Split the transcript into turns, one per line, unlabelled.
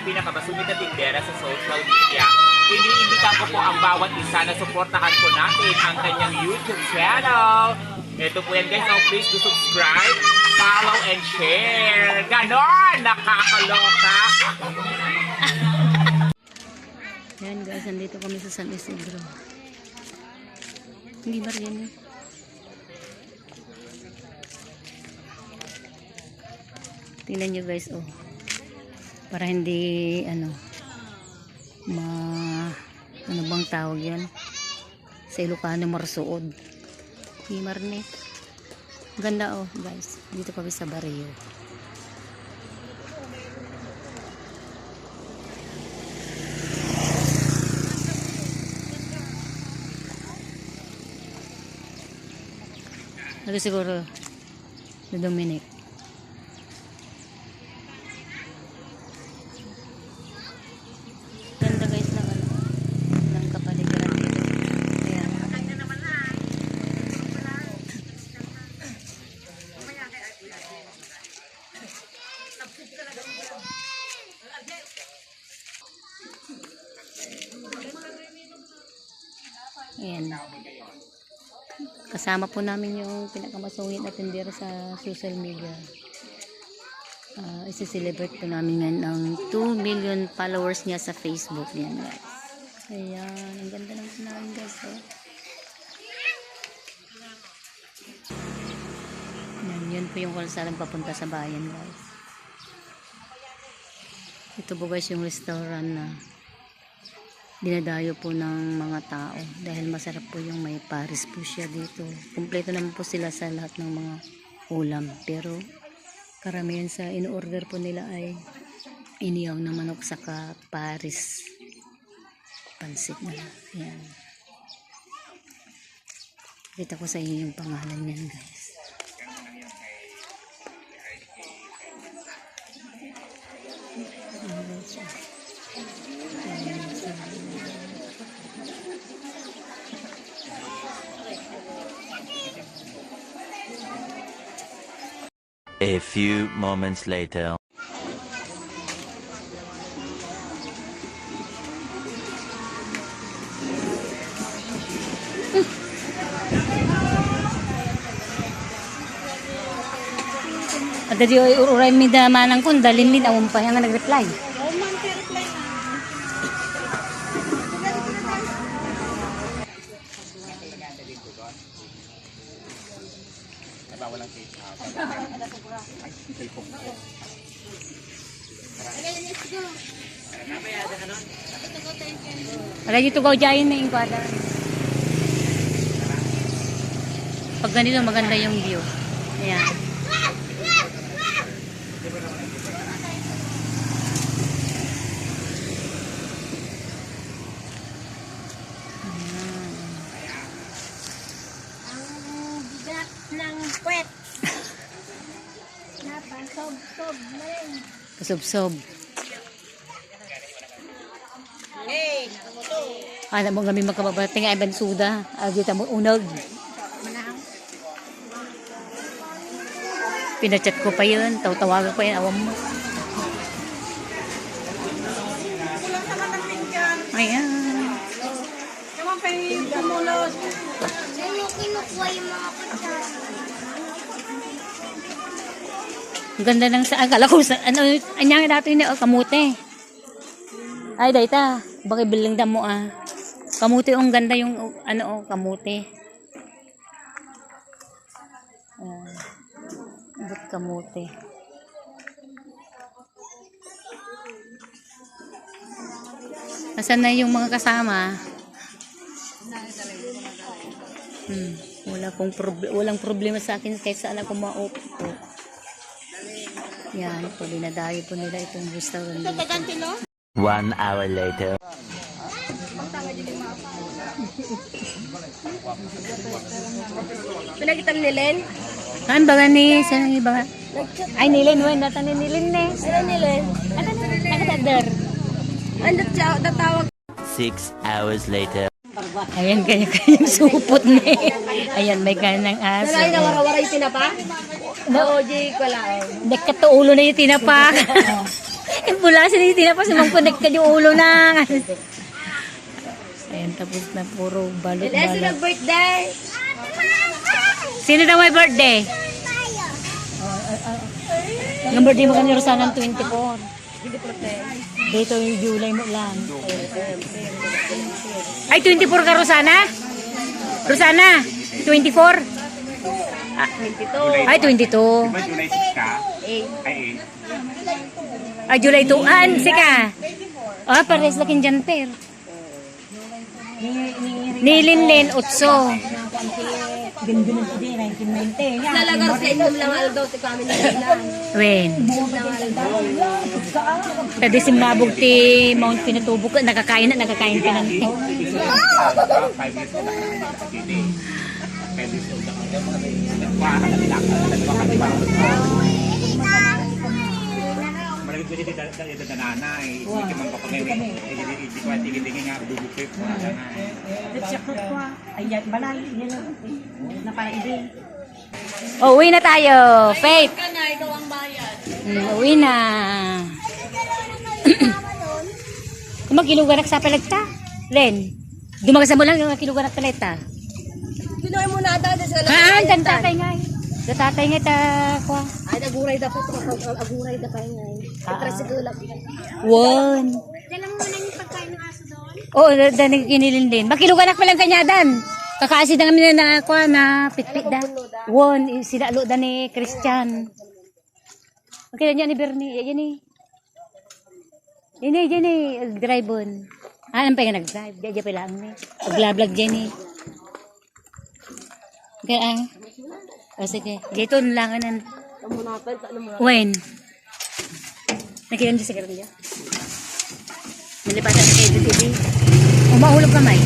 pinakabasungit na tindera sa social media. Iniimbitahan ko po ang bawat isa na suportahan po natin ang kanyang YouTube channel. Ito po yan guys, please do subscribe, follow, and share. Ganon! Nakakaloka!
Yan guys, nandito kami sa San Isidro. Hindi ba rin eh? Tingnan nyo guys, oh. Para hindi, ano bang tawag yan? Sa Ilocano, marsuod. Himarne. Ganda, oh guys. Dito kami sa Barrio. Ito siguro si Dominic. Ganda guys ng kapaligiran dito. Ayan. Ayan. Kasama po namin yung pinakamasungit na tindera sa social media. Isi-celebrate po namin ngayon ang 2 million followers niya sa Facebook. Yan guys. Ayan. Ang ganda ng namin guys. Oh. Yan po yung kalsadang papunta sa bayan guys. Ito po guys yung restaurant na dinadayo po ng mga tao dahil masarap po yung may Paris po siya dito. Kumpleto naman po sila sa lahat ng mga ulam, pero karamihan sa in-order po nila ay inihaw na manok saka Paris pansit na. Ayan. Kita ko sa inyo yung pangalan niyan guys.
A few moments later.
Ada di uray mi da manang kun dalin min awon pa yang nag-reply. Wala dito gaw jayin na yung kwada. Pag ganito maganda yung view. Ayan.
Ang bigat ng puwet. Napasob-sob na rin.
Kasob-sob.
Hey, ano mo to?
Alam mo kami magkababating ay bansuda. Agita mo unag. Pinachat ko pa yun. Tawagan ko pa yun. Awam mo.
Kulang naman ng pinggan.
Ayan.
Naman pa yung tumulot. Sino kinukuha yung mga kutsara?
Ang ganda ng sa akala ko sa ano anyang dato ni kamote. Ay dayta, bakit bilang damo ah. Kamote ang ganda yung ano kamote. But kamote. Nasaan na yung mga kasama? Walang problema sa akin kahit saan ako maupo. Yan, po dinadayo po nila itong restaurant.
Ito taganti no?
1 hour later.
Pinagitam ni Len?
Kan baga ni sa iba. Ay nilin wen data ni nilin ne.
Ano ni Len?
Ano nakatadar.
Andot siya, datawag.
6 hours later.
Ayan kanya-kanyang supot ni. Ayan may kanang aso.
Nalay na wara-wara yung tinapa? Oo, di ko lang.
Nakatuulo na yung tinapak. Mula sila hindi na pa sumang-connect ka yung ulo na. Ayan, tapos na puro balot-balot.
birthday.
Sino daw may birthday? Yung birthday mo kami Rosana ng 24. Dito yung July mo lang. Ay, 24 ka Rosana? Rosana, 24?
Ah, 22.
Ay, 22.
Diba July 6 ka? Ay, 8.
Ay, July 2. Ah, sika. Ah, pares laking jumper. Nilinlin, 8.
Nalagar sa inom lang aldaw si kami na ilan.
Wen. Tadi si Mabog ti Mount Pinatubo ka, nakakain ka ng
5 years old na nakakasili. 5 years old na malagit ko dito na nanay. Hindi man pa kami. Hindi ko tingin nga bubukit ko na nanay.
Oh, uwi na tayo. Faith.
Kana, ikaw ang bayad.
Uwi na. Kumagiluganak sa palagta. Len. Dumagasa mo lang yung kiluganak palagta.
Pinoy mo na ata sa
Haan, tatay nga. Tatay nga ta ko.
Ay, naguray dapat. Aguray dapat ngayon. Trasigulap.
Won.
Dala mo na yung pagkain ng aso doon?
Oo, danig kinilin din. Makiluganak pa lang kanya dan. Kakaasid na kami na ako na pitpit da. Won, sinalo da ni Christian. Okay na niya ni Bernie. Yan ni. Yan ni. Drive on. Ah, ang pa nga nag-drive. Diyan pa lang ni. Pag-vlog dyan ni. Okay, oh, sige. Dito lang ng... When? Nakilan din sa karoon niya. Nalipatan na kayo sa TV. Umahulog kamay.